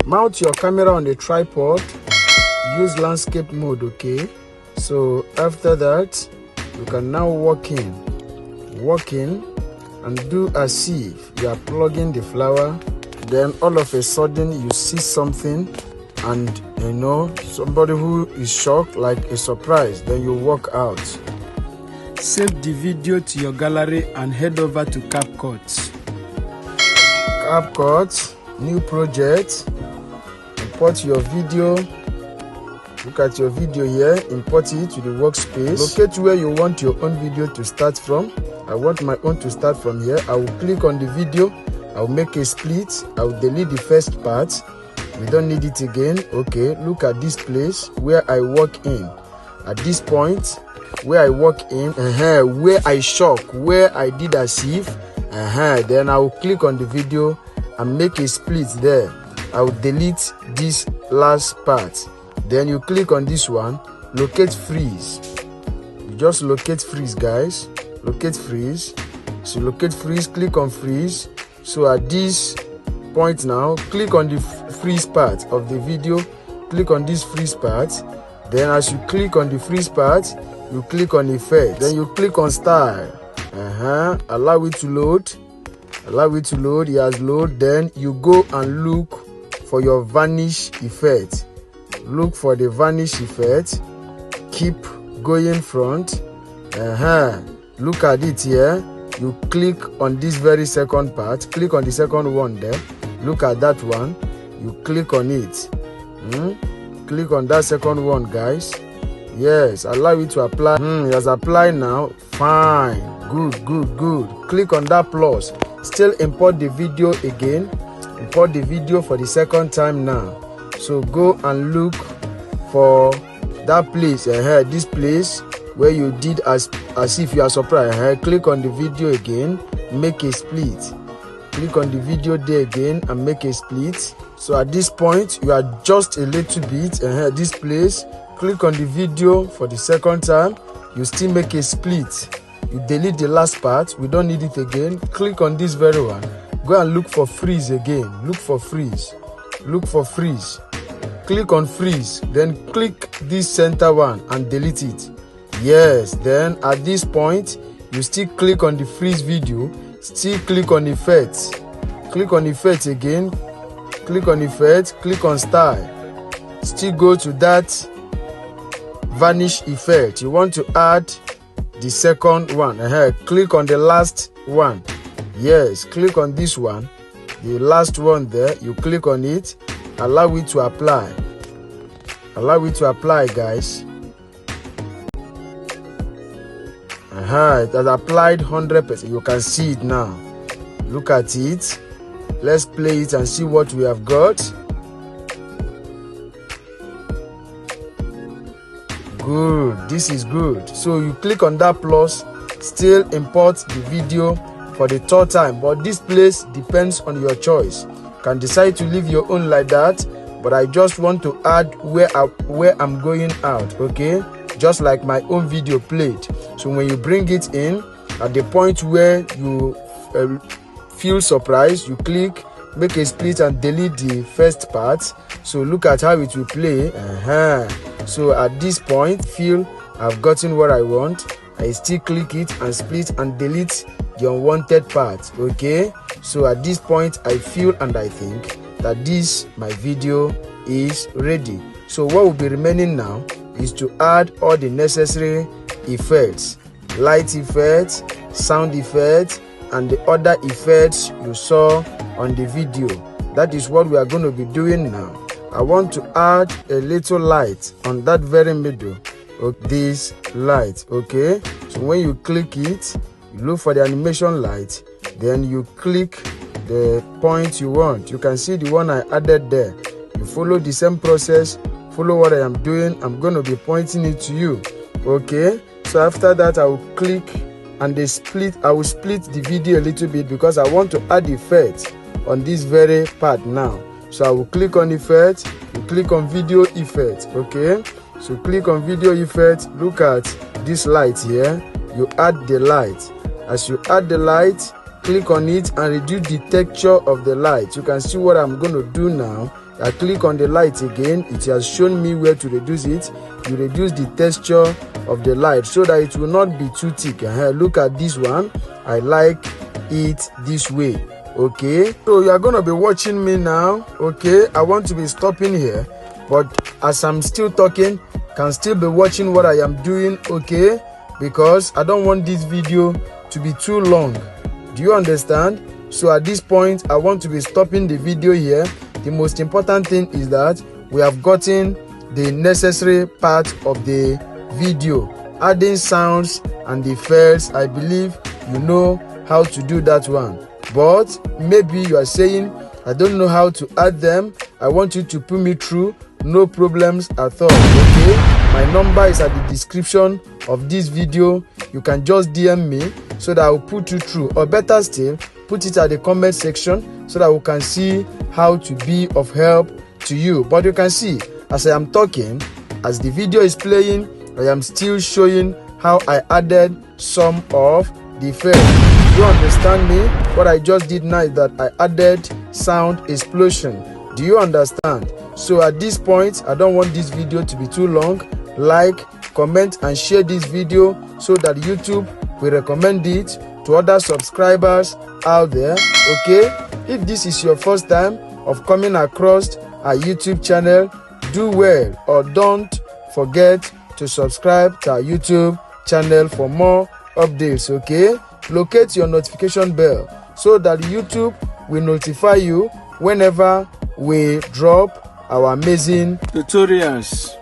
Mount your camera on the tripod, use landscape mode, okay? So after that, you can now walk in and do as if you are plugging the flower. Then all of a sudden you see something, and you know, somebody who is shocked, like a surprise. Then you walk out. Save the video to your gallery and head over to Capcut. Capcut, new project. Import your video. Look at your video here. Import it to the workspace. Locate where you want your own video to start from. I want my own to start from here. I will click on the video. I will make a split. I will delete the first part. We don't need it again. Okay, look at this place where I walk in. At this point where I walk in, where I shock, where I did as if, then I will click on the video and make a split there. I will delete this last part. Then you click on this one, locate freeze. You just locate freeze, guys. Locate freeze. So locate freeze, click on freeze. So at this point now, click on the freeze part of the video. Click on this freeze part. Then as you click on the freeze part, you click on effect. Then you click on style. Allow it to load. Allow it to load. It has loaded. Then you go and look for your vanish effect. Look for the vanish effect. Keep going front. Look at it here. You click on this very second part. Click on the second one there. Look at that one. You click on it. Click on that second one, guys. Yes, allow it to apply. It has applied now. Fine. Good. Click on that plus. Still import the video again. Import the video for the second time now. So go and look for that place, this place where you did as if you are surprised. Click on the video again, make a split. Click on the video there again and make a split. So at this point, you adjust a little bit, this place. Click on the video for the second time. You still make a split. You delete the last part. We don't need it again. Click on this very one. Go and look for freeze again. Look for freeze. Look for freeze. Click on freeze. Then click this center one and delete it. Yes. Then at this point, you still click on the freeze video. Still click on effects. Click on effects again. Click on effects. Click on style. Still go to that vanish effect. You want to add the second one. Click on the last one. Yes, click on this one, the last one there. You click on it, allow it to apply. Allow it to apply, guys. It has applied 100%. You can see it now. Look at it. Let's play it and see what we have got. Good. This is good. So you click on that plus, still import the video for the third time, but this place depends on your choice. You can decide to leave your own like that, but I just want to add where I'm going out, okay? Just like my own video played. So when you bring it in, at the point where you feel surprised, you click, make a split and delete the first part. So look at how it will play. So at this point, feel I've gotten what I want. I still click it and split and delete the unwanted part, okay? So at this point, I feel and I think that my video is ready. So what will be remaining now is to add all the necessary effects, light effects, sound effects, and the other effects you saw on the video. That is what we are going to be doing now. I want to add a little light on that very middle of this light, okay? So when you click it, you look for the animation light, then you click the point you want. You can see the one I added there. You follow the same process, follow what I am doing. I'm going to be pointing it to you, okay? So after that, I will click and I will split the video a little bit because I want to add effect on this very part now. So I will click on effect, you click on video effect, okay? So click on video effect, look at this light here, you add the light. As you add the light, click on it and reduce the texture of the light. You can see what I'm going to do now I click on the light again. It has shown me where to reduce it. You reduce the texture of the light so that it will not be too thick. Look at this one. I like it this way. Okay, so you are going to be watching me now. Okay, I want to be stopping here, but as I'm still talking, can still be watching what I am doing. Okay, because I don't want this video to be too long. Do you understand? So at this point, I want to be stopping the video here. The most important thing is that we have gotten the necessary part of the video, adding sounds and effects. I believe you know how to do that one, but maybe you are saying I don't know how to add them. I want you to put me through. No problems at all. Okay, my number is at the description of this video. You can just DM me so that I will put you through, or better still, put it at the comment section so that we can see how to be of help to you. But you can see, as I am talking, as the video is playing, I am still showing how I added some of the effects. You understand me? What I just did now is that I added sound explosion. Do you understand? So at this point, I don't want this video to be too long. Like, comment and share this video so that YouTube will recommend it to other subscribers out there. Okay, if this is your first time of coming across our YouTube channel, do well, or don't forget to subscribe to our YouTube channel for more updates. Okay, locate your notification bell so that YouTube will notify you whenever we drop our amazing tutorials.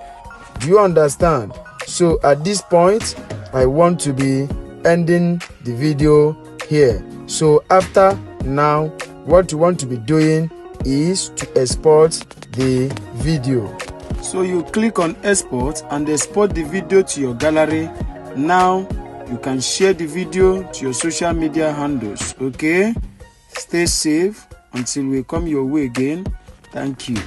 Do you understand? So at this point, I want to be ending the video here. So after now, what you want to be doing is to export the video. So you click on export and export the video to your gallery. Now you can share the video to your social media handles. Okay, stay safe until we come your way again. Thank you.